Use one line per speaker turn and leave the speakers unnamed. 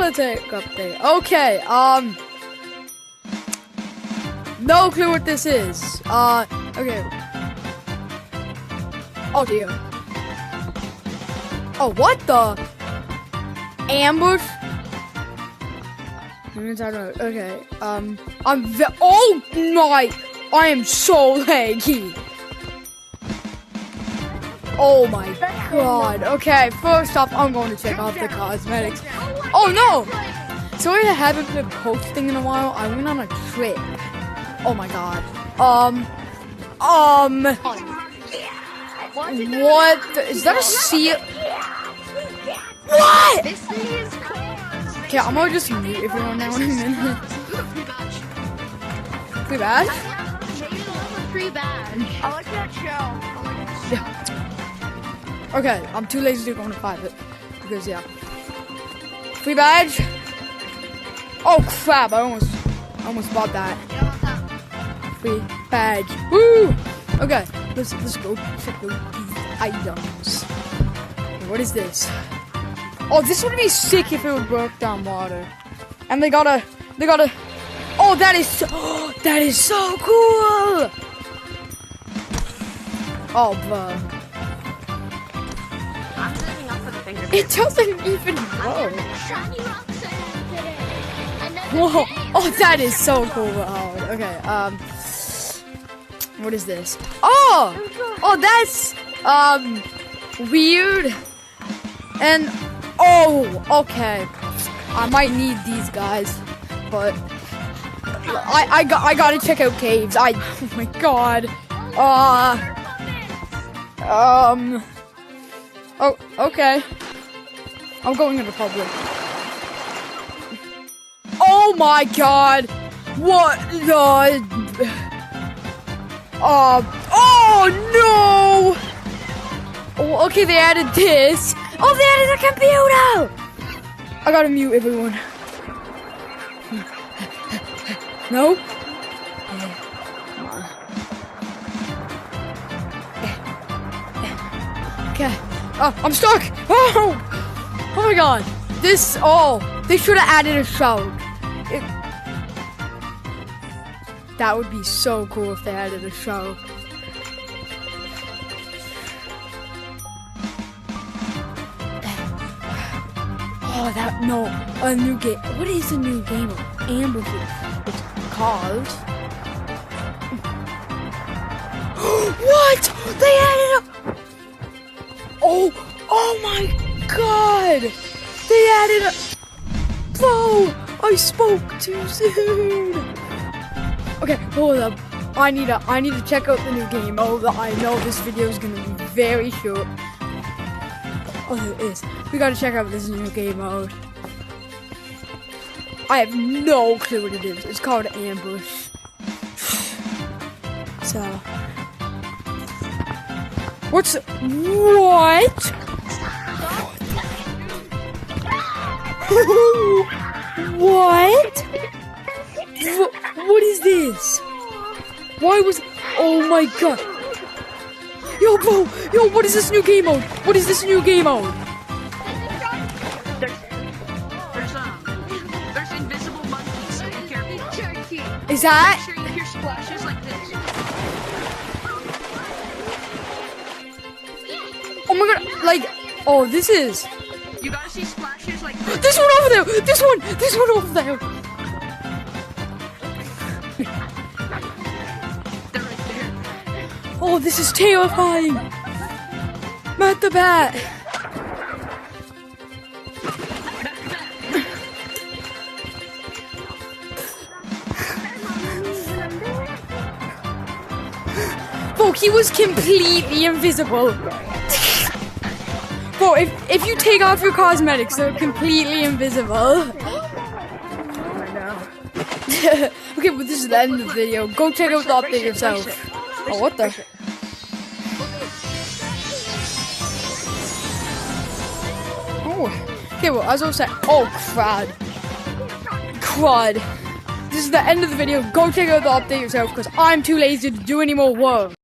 politic update. Okay, no clue what this is. Okay. Oh dear. Oh, what the? Ambush? Okay, oh my, I am so laggy. Oh my god. Okay, first off, I'm going to check out the cosmetics. Oh no! Sorry I haven't been posting in a while. I went on a trip. Oh my god. What? Is that a seal? What? Okay, I'm gonna just mute everyone now in a minute. Free badge?
Free badge. I like that show.
Yeah. Okay, I'm too lazy to go into private. Because, yeah. Free badge? Oh crap, I almost bought that. Free badge. Woo! Okay, let's go check these items. Okay, what is this? Oh, this would be sick if it would break down water. And they gotta. Oh, that is so cool! Oh, bro.
I'm saving up for the finger.
It doesn't even grow. Whoa! Oh, that is so cool. Oh, okay. What is this? Oh, that's weird. And oh, okay. I might need these guys, but I gotta check out caves. Oh my god. Oh, okay. I'm going into public. Oh my god! What the? Oh no! Oh, okay, they added this. Oh, they added a computer! I gotta mute everyone. No? Okay. Oh, I'm stuck! Oh! Oh my god! They should have added a shout. That would be so cool if they added a shout. Oh, a new game. What is a new game of Ambush? It's called. What? They added a. Oh my god! They added a. Whoa! I spoke too soon. Okay, hold up. I need to check out the new game. Oh, I know this video is gonna be very short. Oh, it is. We gotta check out this new game mode. I have no clue what it is. It's called Ambush. So, what? What? What is this? Why was? Oh my god! Yo, bro! Yo, what is this new game mode? What is this new game mode?
There's invisible monkeys, so be careful.
Is that?
Make sure you hear splashes like this.
Oh my god! Like, oh, this is.
You gotta see splashes like this.
This one over there! This one over there!
They're right there.
Oh, this is terrifying! Matt the Bat! Bro, he was completely invisible! Bro, if you take off your cosmetics, they're completely invisible. Okay, but this is the end of the video. Go check out the update yourself. Oh, what the? Oh, okay, well, as I was saying, oh, crud. This is the end of the video. Go check out the update yourself, because I'm too lazy to do any more work.